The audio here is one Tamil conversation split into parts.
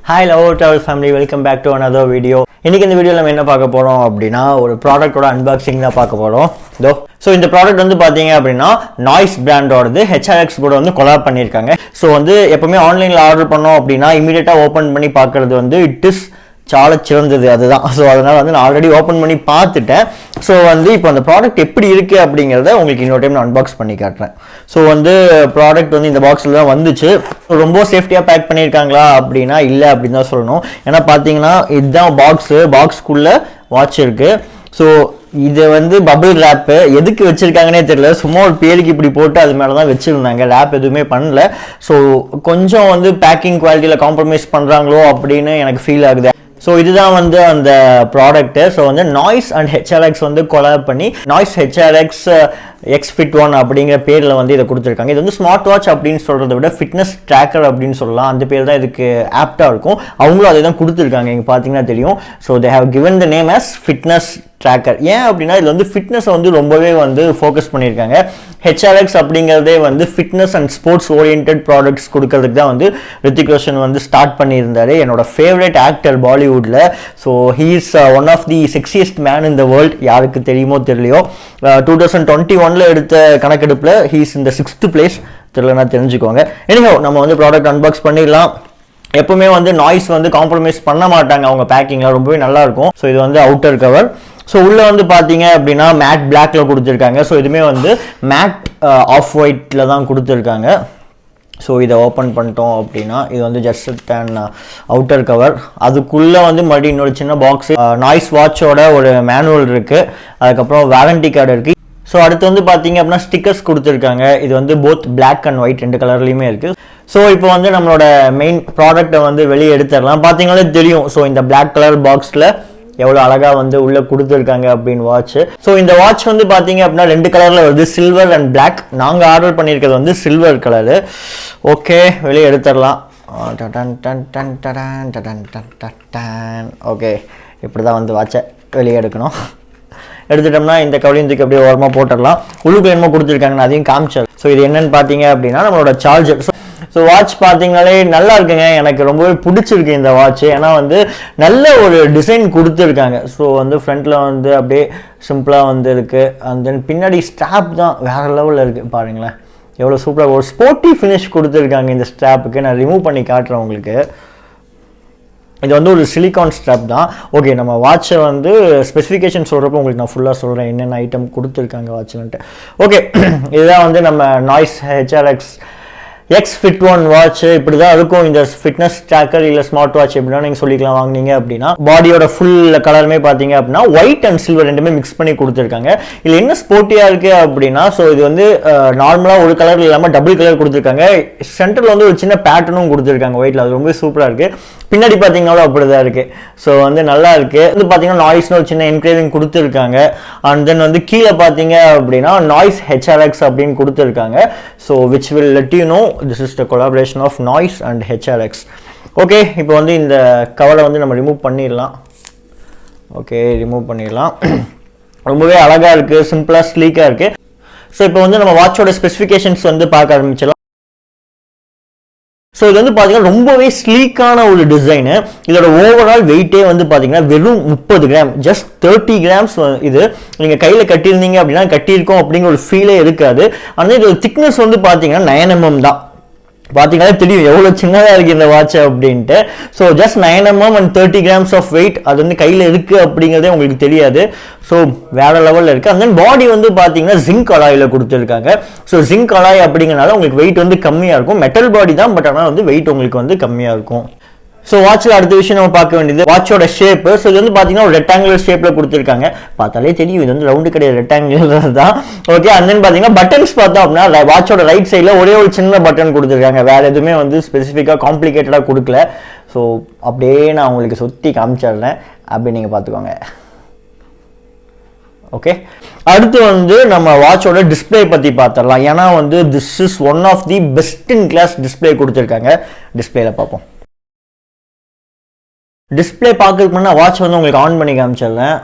Hi loveovertravel family, welcome back to another video. இன்னைக்கு இந்த வீடியோல நம்ம என்ன பார்க்க போறோம் அப்படினா ஒரு ப்ராடக்ட்டோட அன்பாக்சிங் தான் பார்க்க போறோம். சோ இந்த ப்ராடக்ட் வந்து பாத்தீங்க அப்படினா Noise பிராண்டோடது HRX கூட வந்து கொலாப் பண்ணிருக்காங்க. சோ வந்து எப்பவுமே ஆன்லைன்ல ஆர்டர் பண்ணோம் அப்படினா இமிடியேட்டா ஓபன் பண்ணி பார்க்கிறது வந்து இட் இஸ் சால சிறந்தது அதுதான். ஸோ அதனால வந்து நான் ஆல்ரெடி ஓப்பன் பண்ணி பார்த்துட்டேன். ஸோ வந்து இப்போ அந்த ப்ராடக்ட் எப்படி இருக்குது அப்படிங்கிறத உங்களுக்கு இன்னொரு டைம் நான் அன்பாக்ஸ் பண்ணி காட்டுறேன். ஸோ வந்து ப்ராடக்ட் வந்து இந்த பாக்ஸில் தான் வந்துச்சு. ரொம்ப சேஃப்டியாக பேக் பண்ணியிருக்காங்களா அப்படின்னா இல்லை அப்படின்னு தான் சொல்லணும். ஏன்னா பார்த்தீங்கன்னா இதுதான் பாக்ஸ்க்குள்ளே வாட்ச் இருக்குது. ஸோ இது வந்து பபிள் ரேப்பு எதுக்கு வச்சுருக்காங்கன்னே தெரியல. சும்மா ஒரு பேருக்கு இப்படி போட்டு அது மேலே தான் வச்சுருந்தாங்க. ரேப் எதுவுமே பண்ணல. ஸோ கொஞ்சம் வந்து பேக்கிங் குவாலிட்டியில் காம்ப்ரமைஸ் பண்ணுறாங்களோ அப்படின்னு எனக்கு ஃபீல் ஆகுது. ஸோ இதுதான் வந்து அந்த ப்ராடக்ட்டு. ஸோ வந்து நாய்ஸ் அண்ட் HRX வந்து கொலாப் பண்ணி நாய்ஸ் HRX X Fit1 அப்படிங்கிற பேரில் வந்து இதை கொடுத்துருக்காங்க. இது வந்து ஸ்மார்ட் வாட்ச் அப்படின்னு சொல்கிறத விட ஃபிட்னஸ் ட்ராக்கர் அப்படின்னு சொல்லலாம். அந்த பேர் தான் இதுக்கு ஆப்டாக இருக்கும். அவங்களும் அதை தான் கொடுத்துருக்காங்க. இங்கே பார்த்தீங்கன்னா தெரியும். So they have given the name as fitness tracker. ஏன் அப்படின்னா இதில் வந்து ஃபிட்னஸை வந்து ரொம்பவே வந்து ஃபோக்கஸ் பண்ணியிருக்காங்க. HRX அப்படிங்கிறதே வந்து fitness and sports orient products கொடுக்கறதுக்கு தான் வந்து ரித்திக் ரோஷன் வந்து ஸ்டார்ட் பண்ணியிருந்தாரு. என்னோட ஃபேவரட் ஆக்டர் பாலிவுட்டில். So he is one of the sexiest man in the world. யாருக்கு தெரியுமோ தெரியலையோ. 2021 எடுத்த கணக்கெடுப்பில் ஹீ இஸ் இந்த 6th பிளேஸ். தெரியலன்னா தெரிஞ்சுக்கோங்க. எனிஹோ நம்ம வந்து ப்ராடக்ட் அன்பாக்ஸ் பண்ணிடலாம். எப்பவுமே வந்து நாய்ஸ் வந்து காம்ப்ரமைஸ் பண்ண மாட்டாங்க. அவங்க பேக்கிங்ல ரொம்பவே நல்லா இருக்கும். ஸோ இது வந்து அவுட்டர் கவர். ஸோ உள்ள வந்து பார்த்தீங்க அப்படின்னா மேட் பிளாக்ல கொடுத்துருக்காங்க. ஸோ இதுவுமே வந்து மேட் ஆஃப் ஒயிட்ல தான் கொடுத்துருக்காங்க. ஸோ இதை ஓப்பன் பண்ணிட்டோம் அப்படின்னா இது வந்து ஜஸ்ட் அண்ட் அவுட்டர் கவர். அதுக்குள்ளே வந்து மறுபடியும் இன்னொரு சின்ன பாக்ஸ் நாய்ஸ் வாட்சோட ஒரு மேனுவல் இருக்குது. அதுக்கப்புறம் வாரண்டி கார்டு இருக்குது. ஸோ அடுத்து வந்து பார்த்தீங்க அப்படின்னா ஸ்டிக்கர்ஸ் கொடுத்துருக்காங்க. இது வந்து போத் பிளாக் அண்ட் ஒயிட் ரெண்டு கலர்லையுமே இருக்குது. ஸோ இப்போ வந்து நம்மளோட மெயின் ப்ராடக்டை வந்து வெளியே எடுத்துடலாம். பார்த்தீங்களே தெரியும். ஸோ இந்த பிளாக் கலர் பாக்ஸில் எவ்வளோ அழகாக வந்து உள்ளே கொடுத்துருக்காங்க அப்படின்னு வாட்ச். ஸோ இந்த வாட்ச் வந்து பார்த்தீங்க அப்படின்னா 2 கலரில் வருது, சில்வர் அண்ட் பிளாக். நாங்கள் ஆர்டர் பண்ணியிருக்கிறது வந்து சில்வர் கலரு. ஓகே, வெளியே எடுத்துடலாம். ஓகே, இப்படி தான் வந்து வாட்சை வெளியே எடுக்கணும். எடுத்துட்டோம்னா இந்த கவலையும் தூக்கி அப்படியே ஓரமாக போட்டுடலாம். உள்ளுக்கு என்னமோ கொடுத்துருக்காங்க, அதையும் காமிச்சல். ஸோ இது என்னன்னு பார்த்தீங்க அப்படின்னா நம்மளோட சார்ஜர். ஸோ வாட்ச் பார்த்தீங்கனாலே நல்லா இருக்குங்க. எனக்கு ரொம்பவே பிடிச்சிருக்கு இந்த வாட்ச். ஏன்னா வந்து நல்ல ஒரு டிசைன் கொடுத்துருக்காங்க. ஸோ வந்து ஃப்ரண்ட்டில் வந்து அப்படியே சிம்பிளாக வந்து இருக்குது. அண்ட் தென் பின்னாடி ஸ்ட்ராப் தான் வேறு லெவலில் இருக்குது. பாருங்களேன் எவ்வளோ சூப்பராக ஒரு ஸ்போர்ட்டி ஃபினிஷ் கொடுத்துருக்காங்க இந்த ஸ்ட்ராப்புக்கு. நான் ரிமூவ் பண்ணி காட்டுறேன் உங்களுக்கு. இது வந்து ஒரு சிலிகான் ஸ்ட்ராப் தான். ஓகே, நம்ம வாட்சை வந்து ஸ்பெசிஃபிகேஷன் சொல்கிறப்போ உங்களுக்கு நான் ஃபுல்லாக சொல்கிறேன் என்னென்ன ஐட்டம் கொடுத்துருக்காங்க வாட்ச்லன்ட்டு. ஓகே, இதுதான் வந்து நம்ம noise HRX X Fit1 watch. இப்படி தான் இருக்கும் இந்த ஃபிட்னஸ் ட்ராக்கர் இல்லை ஸ்மார்ட் வாட்ச் எப்படின்னா நீங்கள் சொல்லிக்கலாம் வாங்கினீங்க அப்படின்னா. பாடியோட ஃபுல் கலருமே பார்த்தீங்க அப்படின்னா ஒயிட் அண்ட் சில்வர் ரெண்டுமே மிக்ஸ் பண்ணி கொடுத்துருக்காங்க. இதில் என்ன ஸ்போர்ட்டியாக இருக்குது அப்படின்னா, ஸோ இது வந்து நார்மலாக ஒரு கலர் இல்லாமல் டபுள் கலர் கொடுத்துருக்காங்க. சென்டரில் வந்து ஒரு சின்ன பேட்டர்னும் கொடுத்துருக்காங்க ஒயிட்டில். அது ரொம்ப சூப்பராக இருக்குது. பின்னாடி பார்த்தீங்கன்னாலும் அப்படி தான் இருக்குது. ஸோ வந்து நல்லா இருக்குது. வந்து பார்த்தீங்கன்னா நாய்ஸ்னு ஒரு சின்ன என்கிரேவிங் கொடுத்துருக்காங்க. அண்ட் தென் வந்து கீழே பார்த்தீங்க அப்படின்னா நாய்ஸ் HRX அப்படின்னு கொடுத்துருக்காங்க. So which will let you know this is the collaboration of Noise and HRX. Okay, இப்போ வந்து இந்த கவரை வந்து நம்ம ரிமூவ் பண்ணிடலாம். ஓகே, ரிமூவ் பண்ணிடலாம். ரொம்பவே அழகாக இருக்குது, சிம்பிளாக ஸ்லீக்காக இருக்குது. ஸோ இப்போ வந்து நம்ம வாட்சோட ஸ்பெசிஃபிகேஷன்ஸ் வந்து பார்க்க ஆரம்பிச்சிடலாம். ஸோ இது வந்து பார்த்தீங்கன்னா ரொம்பவே ஸ்லீக்கான ஒரு டிசைனு. இதோட ஓவரால் வெயிட்டே வந்து பார்த்தீங்கன்னா வெறும் 30 கிராம், ஜஸ்ட் 30 கிராம்ஸ். இது நீங்கள் கையில் கட்டியிருந்தீங்க அப்படின்னா கட்டியிருக்கோம் அப்படிங்கிற ஒரு ஃபீலே இருக்காது. ஆனால் இதோட திக்னஸ் வந்து பார்த்தீங்கன்னா 9 mm தான். பார்த்தீங்கன்னா தெரியும் எவ்வளோ சின்னதாக இருக்குது இந்த வாட்ச் அப்படின்ட்டு. So just 9 mm and 30 grams of weight அது வந்து கையில் இருக்குது அப்படிங்கிறதே உங்களுக்கு தெரியாது. ஸோ வேறு லெவலில் இருக்குது. அண்ட் தென் பாடி வந்து பார்த்தீங்கன்னா ஜிங்க் அலாயில் கொடுத்துருக்காங்க. ஸோ ஜிங்க் அலாய் அப்படிங்கிறனால உங்களுக்கு வெயிட் வந்து கம்மியாக இருக்கும். மெட்டல் பாடி தான், பட் ஆனால் வந்து வெயிட் உங்களுக்கு வந்து கம்மியாக இருக்கும். ஸோ வாட்சில் அடுத்த விஷயம் நம்ம பார்க்க வேண்டியது வாட்சோட ஷேப்பு. ஸோ இது வந்து பார்த்தீங்கன்னா ஒரு ரெக்டாங்குலர் ஷேப்பில் கொடுத்துருக்காங்க. பார்த்தாலே தெரியும் இது வந்து ரவுண்டு கிடையாது, ரெக்டாங்குலர் தான். ஓகே, அண்ட் தென் பார்த்தீங்கன்னா பட்டன்ஸ் பார்த்தோம் அப்படின்னா வாட்சோட ரைட் சைடில் ஒரே ஒரு சின்ன பட்டன் கொடுத்துருக்காங்க. வேறு எதுவுமே வந்து ஸ்பெசிஃபிக்காக காம்ப்ளிகேட்டடாக கொடுக்கல. ஸோ அப்படியே நான் உங்களுக்கு சுற்றி காமிச்சிடுறேன், அப்படி நீங்கள் பார்த்துக்கோங்க. ஓகே, அடுத்து வந்து நம்ம வாட்சோட டிஸ்பிளே பற்றி பார்த்துடலாம். ஏன்னா வந்து this is one of the best in class display கொடுத்துருக்காங்க. டிஸ்பிளேல பார்ப்போம். டிஸ்பிளே பார்க்கறதுக்கு முன்னாடி வாட்ச் வந்து உங்களுக்கு ஆன் பண்ணி காமிச்சிடுறேன்.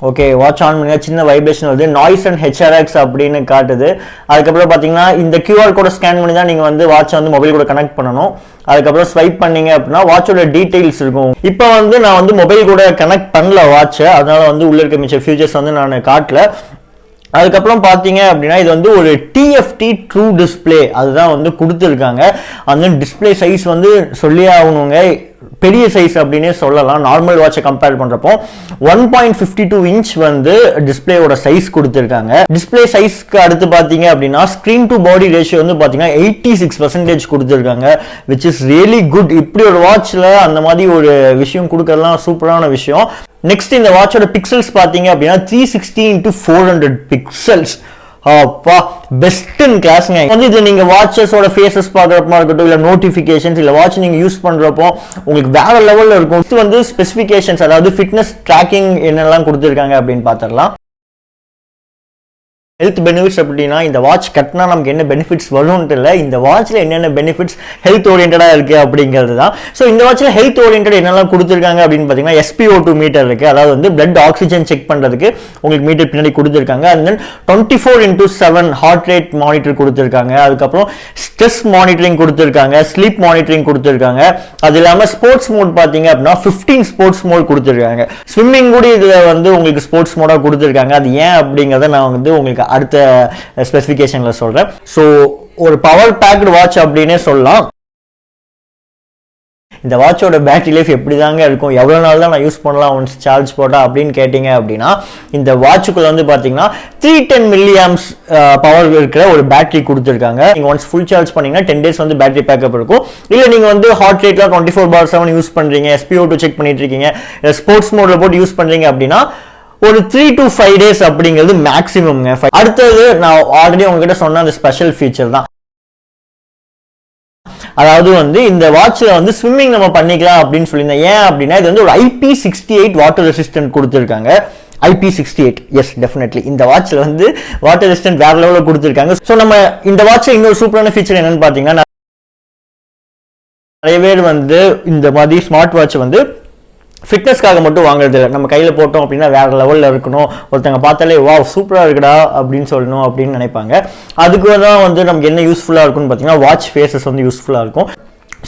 ஓகே, வாட்ச் ஆன் பண்ணுங்க. சின்ன வைப்ரேஷன் வருது. நாய்ஸ் அண்ட் HRX அப்படின்னு காட்டுது. அதுக்கப்புறம் பார்த்தீங்கன்னா இந்த QR கோடை ஸ்கேன் பண்ணி தான் நீங்கள் வந்து வாட்சை வந்து மொபைல் கூட கனெக்ட் பண்ணணும். அதுக்கப்புறம் ஸ்வைப் பண்ணீங்க அப்படின்னா வாட்சோட டீடைல்ஸ் இருக்கும். இப்போ வந்து நான் வந்து மொபைல் கூட கனெக்ட் பண்ணல வாட்சை, அதனால வந்து உள்ள இருக்க மிச்ச ஃபியூச்சர்ஸ் வந்து நான் காட்டல. அதுக்கப்புறம் பார்த்தீங்க அப்படின்னா இது வந்து ஒரு டிஎஃப்டி ட்ரூ டிஸ்பிளே அதுதான் வந்து கொடுத்துருக்காங்க. அந்த டிஸ்பிளே சைஸ் வந்து சொல்லியே ஆகணுங்க, பெரிய சைஸ் அப்படின்னே சொல்லலாம். நார்மல் வாட்சை கம்பேர் பண்றப்போ 1.52 இன்ச் வந்து டிஸ்பிளேயோட சைஸ் கொடுத்துருக்காங்க. டிஸ்பிளே சைஸ்க்கு அடுத்து பார்த்தீங்க அப்படின்னா ஸ்கிரீன் டு பாடி ரேஷியோ வந்து பார்த்தீங்கன்னா 86% கொடுத்துருக்காங்க, விச் இஸ் ரியலி குட். இப்படி ஒரு வாட்ச்ல அந்த மாதிரி ஒரு விஷயம் கொடுக்கறதுலாம் சூப்பரான விஷயம். நெக்ஸ்ட் இந்த வாட்சோட பிக்சல்ஸ் பார்த்தீங்க அப்படின்னா 360x400 பிக்சல்ஸ். அப்பா பெஸ்ட் இன் கிளாஸ்ங்க. வந்து இதுல நீங்க வாட்சஸோட ஃபேஸஸ் பார்க்கறப்பமா இருக்கட்டும், இல்ல நோட்டிபிகேஷன்ஸ், இல்ல வாட்ச் நீங்க யூஸ் பண்றப்போ உங்களுக்கு வேற லெவல்ல இருக்கும். இது வந்து ஸ்பெசிஃபிகேஷன்ஸ், அதாவது ஃபிட்னஸ் ட்ராக்கிங் என்னெல்லாம் கொடுத்துருக்காங்க அப்படின்னு பார்த்துடலாம். ஹெல்த் பெனிஃபிட்ஸ் அப்படின்னா இந்த வாட்ச் கட்டினா நமக்கு என்ன பெனிஃபிட்ஸ் வரும்னு இல்லை, இந்த வாட்ச்ல என்னென்ன பெனிஃபிட்ஸ் ஹெல்த் ஓரியன்டா இருக்கு அப்படிங்கிறது தான். ஸோ இந்த வாட்ச்ல ஹெல்த் ஓரியன்ட் என்னெல்லாம் கொடுத்துருக்காங்க அப்படின்னு பார்த்தீங்கன்னா SpO2 மீட்டர் இருக்கு, அதாவது வந்து பிளட் ஆக்சிஜன் செக் பண்றதுக்கு உங்களுக்கு மீட்டர் பின்னாடி கொடுத்துருக்காங்க. And then 24x7 heart rate monitor கொடுத்துருக்காங்க. அதுக்கப்புறம் ஸ்ட்ரெஸ் மானிட்டரிங் கொடுத்துருக்காங்க, ஸ்லீப் மானிட்டரிங் கொடுத்துருக்காங்க. அது இல்லாமல் ஸ்போர்ட்ஸ் மோட் பார்த்தீங்க அப்படின்னா 15 ஸ்போர்ட்ஸ் மோட் கொடுத்துருக்காங்க. ஸ்விம்மிங் கூட இதுல வந்து உங்களுக்கு ஸ்போர்ட்ஸ் மோடா கொடுத்துருக்காங்க. அது ஏன் அப்படிங்கிறத நான் வந்து உங்களுக்கு அடுத்த ஸ்பெசிஃபிகேஷன்ல சொல்றேன். சோ ஒரு பவர் பேக்டு வாட்ச் அப்படினே சொல்லலாம். இந்த வாட்சோட பேட்டரி லைஃப் எப்படி தாங்க இருக்கும், எவ்வளவு நாள் தான் நான் யூஸ் பண்ணலாம் ஒன்ஸ் சார்ஜ் போட்டா அப்படின்னு கேட்டீங்க அப்படின்னா, இந்த வாட்சுக்குள்ள வந்து பாத்தீங்கன்னா 310 மில்லிஆம்ஸ் பவர் இருக்கிற ஒரு பேட்டரி கொடுத்துருக்காங்க. நீங்க ஒன்ஸ் ஃபுல் சார்ஜ் பண்ணீங்கன்னா 10 டேஸ் வந்து பேட்டரி பேக்கப் இருக்கும். இல்ல நீங்க வந்து ஹார்ட் ரேட்ல 24/7 யூஸ் பண்றீங்க, SpO2 செக் பண்ணிட்டு இருக்கீங்க, ஸ்போர்ட்ஸ் மோட்ல போட்டு யூஸ் பண்றீங்க அப்படின்னா ஒரு 3 to 5 டேஸ் அப்படிங்கிறது மேக்ஸிமம்ங்க. அடுத்தது நான் ஆல்ரெடி உங்ககிட்ட சொன்ன அந்த ஸ்பெஷல் ஃபீச்சர் தான், அதாவது வந்து இந்த வாட்ச்ல வந்து ஸ்விம்மிங் நம்ம பண்ணிக்கலாம் அப்படின்னு சொல்லியிருந்தேன். ஏன் அப்படின்னா இது வந்து ஒரு IP68 வாட்டர் ரெசிஸ்டன்ட் கொடுத்துருக்காங்க. IP68 எஸ் டெஃபினெட்லி இந்த வாட்ச்ல வந்து வாட்டர் ரெசிஸ்டன்ட் வேற லெவல்ல கொடுத்துருக்காங்க. ஸோ நம்ம இந்த வாட்ச்ல இன்னொரு சூப்பரான ஃபீச்சர் என்னன்னு பாத்தீங்கன்னா, நிறைய பேர் வந்து இந்த மாதிரி ஸ்மார்ட் வாட்ச் வந்து ஃபிட்னஸ்க்காக மட்டும் வாங்குறது இல்லை, நம்ம கையில் போட்டோம் அப்படின்னா வேற லெவலில் இருக்கணும், ஒருத்தங்க பார்த்தாலே வா சூப்பராக இருக்குடா அப்படின்னு சொல்லணும் அப்படின்னு நினைப்பாங்க. அதுக்கு தான் வந்து நமக்கு என்ன யூஸ்ஃபுல்லாக இருக்கும்னு பார்த்தீங்கன்னா வாட்ச் ஃபேஸஸ் வந்து யூஸ்ஃபுல்லாக இருக்கும்.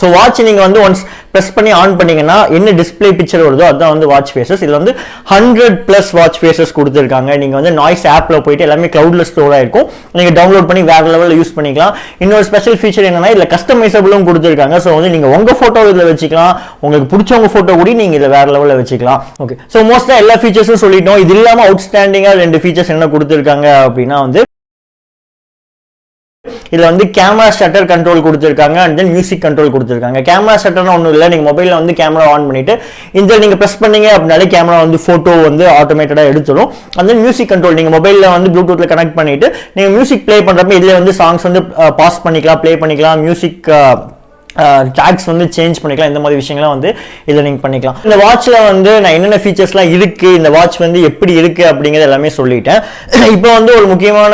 ஸோ வாட்ச் நீங்கள் வந்து ஒன்ஸ் ப்ரெஸ் பண்ணி ஆன் பண்ணீங்கன்னா என்ன டிஸ்பிளே பிக்சர் வருதோ அதுதான் வந்து வாட்ச் ஃபேஸஸ். இதில் வந்து 100+ வாட்ச் ஃபேஸஸ் கொடுத்துருக்காங்க. நீங்கள் வந்து நாய்ஸ் ஆப்பில் போயிட்டு எல்லாமே க்ளவுட்ல ஸ்டோர் ஆயிருக்கும், நீங்கள் டவுன்லோட் பண்ணி வேற லெவலில் யூஸ் பண்ணிக்கலாம். இன்னொரு ஸ்பெஷல் ஃபீச்சர் என்னன்னா இதில் கஸ்டமைசபிளும் கொடுத்துருக்காங்க. ஸோ வந்து நீங்கள் உங்கள் ஃபோட்டோ இதில் வச்சுக்கலாம், உங்களுக்கு பிடிச்சவங்க ஃபோட்டோ கூட நீங்கள் இதில் வேற லெவலில் வச்சுக்கலாம். ஓகே, ஸோ மோஸ்ட்டாக எல்லா ஃபீச்சர்ஸும் சொல்லிட்டோம். இது இல்லாமல் அவுட்ஸ்டாண்டிங்காக 2 ஃபீச்சர்ஸ் என்ன கொடுத்துருக்காங்க அப்படின்னா வந்து இதுல வந்து கேமரா ஷட்டர் கண்ட்ரோல் கொடுத்துருக்காங்க அண்ட் தென் மியூசிக் கண்ட்ரோல் கொடுத்துருக்காங்க. கேமரா ஷட்டர்னா ஒன்றும் இல்லை, நீங்க மொபைல்ல வந்து கேமரா ஆன் பண்ணிட்டு இந்த நீங்க பிரஸ் பண்ணீங்க அப்படின்னாலே கேமரா வந்து போட்டோ வந்து ஆட்டோமேட்டடா எடுத்துரும். அண்ட் தென் மியூசிக் கண்ட்ரோல் நீங்க மொபைல்ல வந்து ப்ளூடூத்ல கனெக்ட் பண்ணிட்டு நீங்க மியூசிக் ப்ளே பண்றப்ப இதுல வந்து சாங்ஸ் வந்து பாஸ் பண்ணிக்கலாம், ப்ளே பண்ணிக்கலாம், மியூசிக் டாக்ஸ் வந்து சேஞ்ச் பண்ணிக்கலாம். இந்த மாதிரி விஷயங்கள்லாம் வந்து இதில் நீங்கள் பண்ணிக்கலாம். இந்த வாட்சில் வந்து நான் என்னென்ன ஃபீச்சர்ஸ்லாம் இருக்குது, இந்த வாட்ச் வந்து எப்படி இருக்குது அப்படிங்கிறது எல்லாமே சொல்லிட்டேன். இப்போ வந்து ஒரு முக்கியமான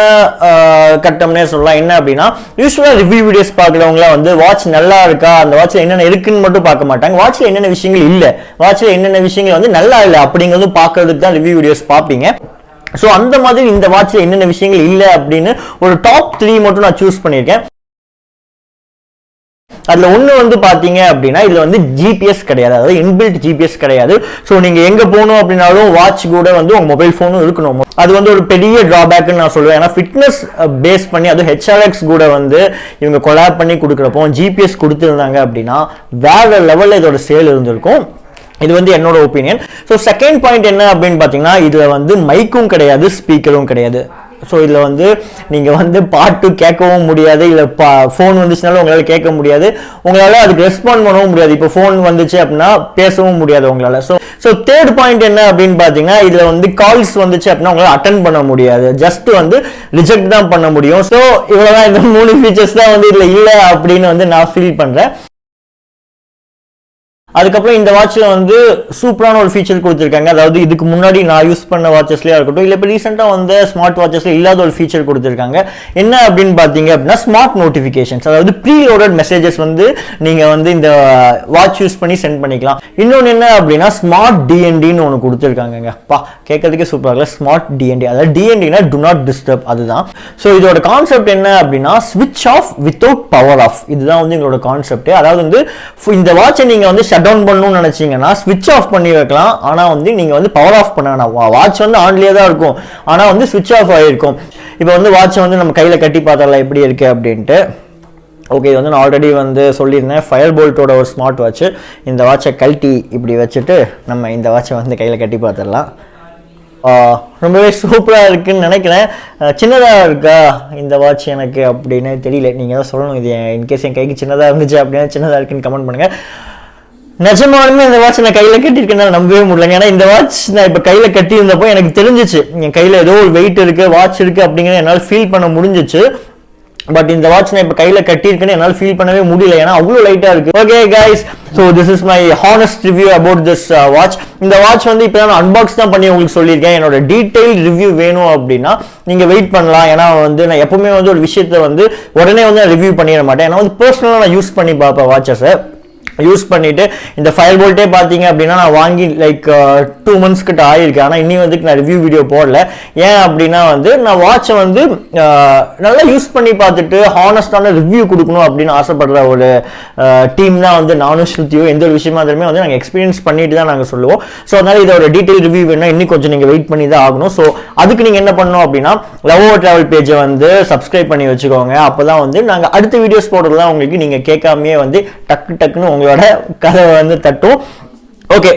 கட்டம்னே சொல்லலாம். என்ன அப்படின்னா யூஸ்வலாக ரிவ்யூ வீடியோஸ் பார்க்குறவங்களாம் வந்து வாட்ச் நல்லா இருக்கா, அந்த வாட்சில் என்னென்ன இருக்குன்னு மட்டும் பார்க்க மாட்டாங்க, வாட்சில் என்னென்ன விஷயங்கள் இல்லை, வாட்சில் என்னென்ன விஷயங்கள் வந்து நல்லா இல்லை அப்படிங்கிறது பார்க்கறதுக்கு தான் ரிவ்யூ வீடியோஸ் பார்ப்பீங்க. ஸோ அந்த மாதிரி இந்த வாட்சில் என்னென்ன விஷயங்கள் இல்லை அப்படின்னு ஒரு டாப் 3 மட்டும் நான் சூஸ் பண்ணியிருக்கேன். அதுல ஒண்ணு வந்து பாத்தீங்க அப்படின்னா இதுல வந்து ஜிபிஎஸ் கிடையாது, அதாவது இன்பில்ட் ஜிபிஎஸ் கிடையாது. ஸோ நீங்க எங்க போகணும் அப்படின்னாலும் வாட்ச் கூட வந்து உங்க மொபைல் போனும் இருக்கணும். அது வந்து ஒரு பெரிய டிராபேக்னு நான் சொல்லுவேன். ஏன்னா ஃபிட்னஸ் பேஸ் பண்ணி அது HRX கூட வந்து இவங்க கொலாப் பண்ணி கொடுக்குறப்போ ஜிபிஎஸ் கொடுத்துருந்தாங்க அப்படின்னா வேற லெவல்ல இதோட சேல் இருந்திருக்கும். இது வந்து என்னோட ஒப்பீனியன். ஸோ செகண்ட் பாயிண்ட் என்ன அப்படின்னு பார்த்தீங்கன்னா இதுல வந்து மைக்கும் கிடையாது, ஸ்பீக்கரும் கிடையாது. ஸோ இதில் வந்து நீங்கள் வந்து பாட்டு கேட்கவும் முடியாது, இல்லை ஃபோன் வந்துச்சுனாலும் உங்களால் கேட்க முடியாது, உங்களால் அதுக்கு ரெஸ்பாண்ட் பண்ணவும் முடியாது. இப்போ ஃபோன் வந்துச்சு அப்படின்னா பேசவும் முடியாது உங்களால். ஸோ தேர்ட் பாயிண்ட் என்ன அப்படின்னு பார்த்தீங்கன்னா இதில் வந்து கால்ஸ் வந்துச்சு அப்படின்னா உங்களால் அட்டன் பண்ண முடியாது, ஜஸ்ட் வந்து ரிஜெக்ட் தான் பண்ண முடியும். ஸோ இவ்வளோதான், இந்த 3 ஃபீச்சர்ஸ் தான் வந்து இதில் இல்லை அப்படின்னு வந்து நான் ஃபீல் பண்ணுறேன். அதுக்கப்புறம் இந்த வாட்ச்ல வந்து சூப்பரான ஒரு ஃபீச்சர் கொடுத்துருக்காங்க. அதாவது இதுக்கு முன்னாடி நான் யூஸ் பண்ண வாட்சஸ்லயா இருக்கட்டும், இல்லை இப்போ ரீசெண்டாக வந்து ஸ்மார்ட் வாட்சஸ்ல இல்லாத ஒரு ஃபீச்சர் கொடுத்துருக்காங்க. என்ன அப்படின்னு பார்த்தீங்க அப்படின்னா ஸ்மார்ட் நோட்டிஃபிகேஷன்ஸ், அதாவது ப்ரீலோடட் மெசேஜஸ் வந்து நீங்கள் வந்து இந்த வாட்ச் யூஸ் பண்ணி சென்ட் பண்ணிக்கலாம். இன்னொன்று என்ன அப்படின்னா ஸ்மார்ட் டிஎன்டின்னு ஒன்று கொடுத்துருக்காங்க. பா கேட்கறதுக்கே சூப்பராக இல்லை. ஸ்மார்ட் டிஎன்டி, அதாவது டிஎன்டினா டு நாட் டிஸ்டர்ப், அதுதான். ஸோ இதோட கான்செப்ட் என்ன அப்படின்னா ஸ்விட்ச் ஆஃப் வித்தவுட் பவர் ஆஃப், இதுதான் வந்து எங்களோட கான்செப்ட். அதாவது வந்து இந்த வாட்சை நீங்கள் வந்து ஷட் டவுன் பண்ணணும்னு நினைச்சீங்கன்னா ஸ்விட்ச் ஆஃப் பண்ணி வைக்கலாம். ஆனால் வந்து நீங்கள் வந்து பவர் ஆஃப் பண்ண வேணாம். வாட்ச் வந்து ஆன்லேயே தான் இருக்கும், ஆனால் வந்து ஸ்விட்ச் ஆஃப் ஆகிருக்கும். இப்போ வந்து வாட்சை வந்து நம்ம கையில் கட்டி பார்த்தரலாம் எப்படி இருக்கு அப்படின்ட்டு. ஓகே, இது வந்து நான் ஆல்ரெடி வந்து சொல்லியிருந்தேன், ஃபயர் போல்ட்டோட ஒரு ஸ்மார்ட் வாட்ச். இந்த வாட்சை கழட்டி இப்படி வச்சுட்டு நம்ம இந்த வாட்சை வந்து கையில் கட்டி பார்த்துடலாம். ரொம்பவே சூப்பராக இருக்குன்னு நினைக்கிறேன். சின்னதாக இருக்கா இந்த வாட்ச் எனக்கு அப்படின்னு தெரியல, நீங்கள் தான் சொல்லணும். இது இன்கேஸ் என் கைக்கு சின்னதாக இருந்துச்சு அப்படின்னா சின்னதாக இருக்குன்னு கமெண்ட் பண்ணுங்கள். நிஜமாலுமே இந்த வாட்ச் நான் கையில் கட்டியிருக்கேன் நம்பவே முடியலங்க. ஏன்னா இந்த வாட்ச் நான் இப்போ கையில் கட்டியிருந்தப்போ எனக்கு தெரிஞ்சிச்சு என் கையில் ஏதோ ஒரு வெயிட் இருக்குது, வாட்ச் இருக்குது அப்படிங்கிறத என்னால் ஃபீல் பண்ண முடிஞ்சிச்சு. பட் இந்த வாட்ச் நான் இப்போ கையில் கட்டியிருக்கேன்னு என்னால் ஃபீல் பண்ணவே முடியல, ஏன்னா அவ்வளோ லைட்டாக இருக்குது. Okay guys, so this is my honest review about this watch. இந்த வாட்ச் வந்து இப்போ நான் அன்பாக்ஸ் தான் பண்ணி உங்களுக்கு சொல்லியிருக்கேன். என்னோட டீட்டெயில் ரிவ்யூ வேணும் அப்படின்னா நீங்கள் வெயிட் பண்ணலாம். ஏன்னா வந்து நான் எப்பவுமே வந்து ஒரு விஷயத்தை வந்து உடனே வந்து நான் ரிவ்யூ பண்ணிட மாட்டேன். ஏன்னா வந்து பர்சனலாக நான் யூஸ் பண்ணி பார்ப்பேன் வாட்சஸை. யூஸ் பண்ணிட்டு இந்த ஃபயர் போல்ட்டே பார்த்தீங்க அப்படின்னா நான் வாங்கி லைக் 2 months கிட்ட ஆயிருக்கேன். ஆனால் இன்னும் வந்து நான் ரிவ்யூ வீடியோ போடல. ஏன் அப்படின்னா வந்து நான் வாட்சை வந்து நல்லா யூஸ் பண்ணி பார்த்துட்டு ஹானஸ்டான ரிவ்யூ கொடுக்கணும் அப்படின்னு ஆசைப்படுற ஒரு டீம் தான் வந்து நானும் ஸ்ருதியும். எந்த ஒரு விஷயமா இருந்தாலுமே வந்து நாங்கள் எக்ஸ்பீரியன்ஸ் பண்ணிட்டு தான் நாங்கள் சொல்லுவோம். ஸோ அதனால இதோட டீட்டெயில் ரிவ்யூ வேணும், இன்னும் கொஞ்சம் நீங்கள் வெயிட் பண்ணி தான் ஆகணும். ஸோ அதுக்கு நீங்கள் என்ன பண்ணணும் அப்படின்னா லவ் ஓவர் டிராவல் பேஜை வந்து சப்ஸ்கிரைப் பண்ணி வச்சுக்கோங்க. அப்போ தான் வந்து நாங்கள் அடுத்த வீடியோஸ் போடுறதுலாம் உங்களுக்கு நீங்கள் கேட்காமையே வந்து டக்குன்னு உங்களோட கதை வந்து தட்டும். ஓகே,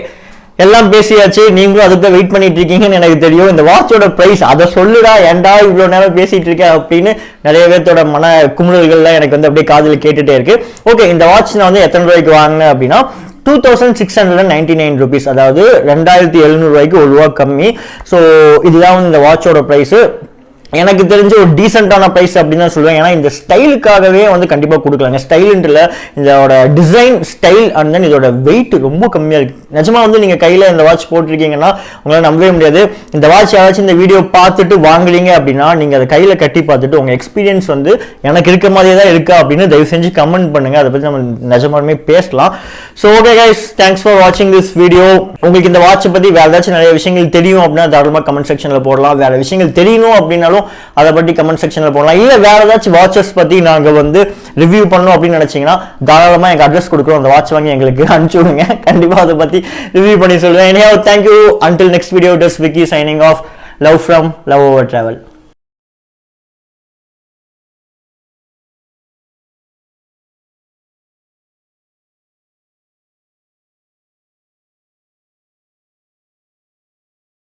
எல்லாம் பேசியாச்சு. நீங்களும் அதுக்கு வெயிட் பண்ணிட்டு இருக்கீங்கன்னு எனக்கு தெரியும். இந்த வாட்சோட பிரைஸ் அதை சொல்லுடா, ஏன்டா இவ்வளோ நேரம் பேசிட்டு இருக்கேன் அப்படின்னு நிறைய பேர்த்தோட மன குமுறல்கள்லாம் எனக்கு வந்து அப்படியே காதில் கேட்டுட்டே இருக்கு. ஓகே, இந்த வாட்ச் நான் வந்து எத்தனை ரூபாய்க்கு வாங்கினேன் அப்படின்னா 2699 rupees, அதாவது 2700 ரூபாய்க்கு ₹1 கம்மி. ஸோ இதுதான் வந்து இந்த வாட்சோட பிரைஸ். எனக்கு தெரிஞ்ச ஒரு டீசென்டான ப்ரைஸ் அப்படின்னு தான் சொல்லுவேன். ஏன்னா இந்த ஸ்டைலுக்காகவே வந்து கண்டிப்பாக கொடுக்கலாங்க. ஸ்டைலுன்றில் இதோட டிசைன் ஸ்டைல் அண்ட் தென் இதோட வெயிட் ரொம்ப கம்மியாக இருக்குது. நிஜமாக வந்து நீங்கள் கையில் இந்த வாட்ச் போட்டிருக்கீங்கன்னா உங்களால் நம்பவே முடியாது. இந்த வாட்ச் யாராச்சும் இந்த வீடியோ பார்த்துட்டு வாங்குறீங்க அப்படின்னா நீங்கள் அதை கையில் கட்டி பார்த்துட்டு உங்கள் எக்ஸ்பீரியன்ஸ் வந்து எனக்கு இருக்க மாதிரியே தான் இருக்கா அப்படின்னு தயவு செஞ்சு கமெண்ட் பண்ணுங்கள். அதை பற்றி நம்ம நிஜமாலுமே பேசலாம். So okay guys, thanks for வாட்சிங் திஸ் வீடியோ. உங்களுக்கு இந்த வாட்சை பற்றி வேறு ஏதாச்சும் நிறைய விஷயங்கள் தெரியும் அப்படின்னா தாராளமாக கமெண்ட் செக்ஷனில் போடலாம். வேறு விஷயங்கள் தெரியணும் அப்படின்னாலும் அதை பற்றி கமெண்ட் செக்ஷனில் போடலாம். இல்லை வேற ஏதாச்சும் வாட்சஸ் பற்றி நாங்கள் வந்து ரிவ்யூ பண்ணணும் அப்படின்னு நினைச்சீங்கன்னா தாராளமாக எங்கள் அட்ரஸ் கொடுக்குறோம். அந்த வாட்ச் வாங்கி எங்களுக்கு அனுப்பிச்சு விடுங்க. கண்டிப்பாக அதை பற்றி ரிவ்யூ பண்ணி சொல்லுவேன். Anyhow, thank you. Until next video, it is Vicky signing off. Love from Love Over Travel.